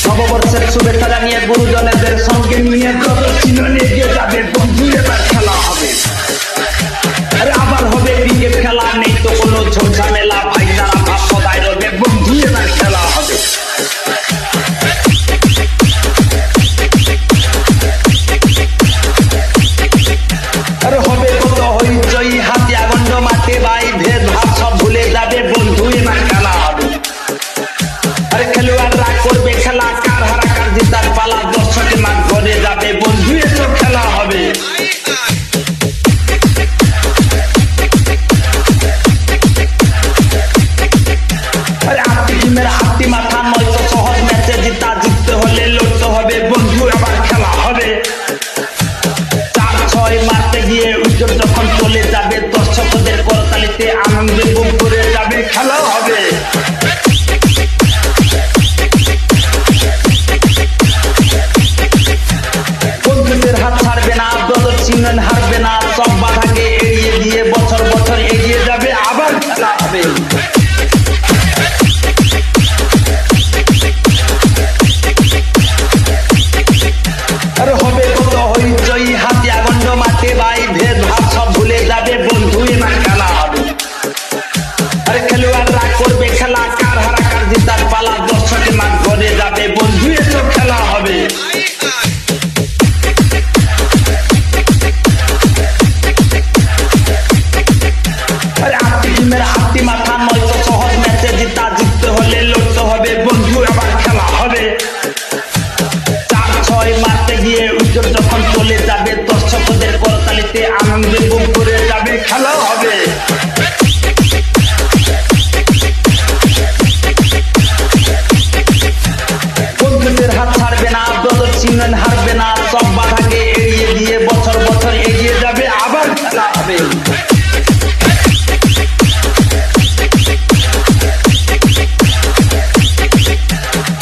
নববর্ষের শুভেচ্ছা জানিয়ে গুরুজনেদের সঙ্গে নিয়ে প্রদর্শনী এগিয়ে যাবে বন্ধু, এবার খেলা হবে। আরে আবার হবে ক্রিকেট খেলা, নেই তো কোনো ঝামেলা, ভাইচারা ভাব সদাই রবে বন্ধু, এবার খেলা হবে। আরে হবে কত হইচই, হাতিয়া গন্ড মাঠে ভাই, ভেদ ভাব সব ভুলে যাবে বন্ধু, এবার খেলা হবে। আরে খেলোয়াড়রা করবে খেলা, কার হারা কার জিতার পালা, দর্শকে মাঠ ভরে যাবে বন্ধু, এসব খেলা হবে। আরে আটটি টিমের আটটি মাথা, নয়তো সহজ ম্যাচে জিতা, জিততে হলে লড়তে হবে বন্ধু, এবার খেলা হবে। 4-6 মারতে গিয়ে উইকেট যখন চলে যাবে, দর্শকদের করতালিতে আনন্দে বুক ভরে যাবে, খেলা হবে। বন্ধুদের হাত ছাড়বে না, ব্রদর চিহ্ন হারবে না, সব বাধাকে এড়িয়ে দিয়ে বছর বছর এগিয়ে যাবে, আবার খেলা হবে। আরে হবে কত হইচই, হাতিয়া গন্ড মাঠে ভাই, ভেদ ভাব সব ভুলে যাবে বন্ধু, এবার খেলা হবে। আরে খেলোয়াড়রা করবে খেলা, কার হারা কার জিতার পালা, দর্শকে মাঠ ভরে যাবে বন্ধু, এসব খেলা হবে। আরে আটটি টিমের আটটি মাথা, নয়তো সহজ ম্যাচে জিতা, জিততে হলে লড়তে হবে বন্ধু, এবার খেলা হবে। 4-6 মারতে গিয়ে উইকেট যখন চলে যাবে, দর্শকদের করতালিতে আনন্দে বুক ভরে যাবে, খেলা হবে। বন্ধুদের হাত ছাড়বে না, ব্রদর চিহ্ন হারবে না, সব বাধাকে এড়িয়ে দিয়ে বছর বছর এগিয়ে যাবে, আবার খেলা হবে।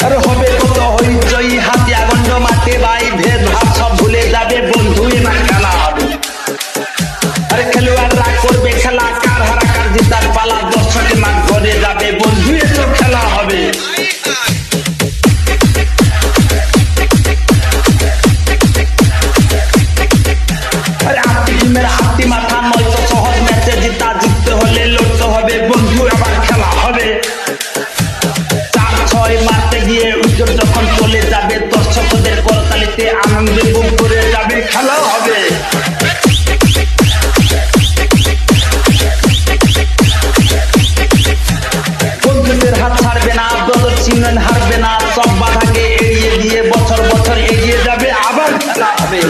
আরে হবে কত হইচই, হাতিয়া গন্ড মাঠে ভাই, ভেদ ভাব সব ভুলে যাবে বন্ধু, এবার খেলা হবে। আরে খেলোয়াড়রা করবে খেলা, কার হারা কার জিতার পালা, দর্শকে মাঠ ভরে যাবে বন্ধু, এসব খেলা হবে। আরে আটটি টিমের আটটি মাথা, নয়তো সহজ ম্যাচে জিতা, জিততে হলে লড়তে হবে বন্ধু, এবার খেলা হবে। 4-6 মারতে গিয়ে উইকেট যখন চলে যাবে, দর্শকদের করতালিতে আনন্দে বুক ভরে যাবে, খেলা হবে। বন্ধুদের হাত ছাড়বে না, ব্রদর চিহ্ন হারবে না, সব বাধাকে এড়িয়ে দিয়ে বছর বছর এগিয়ে যাবে, আবার খেলা হবে।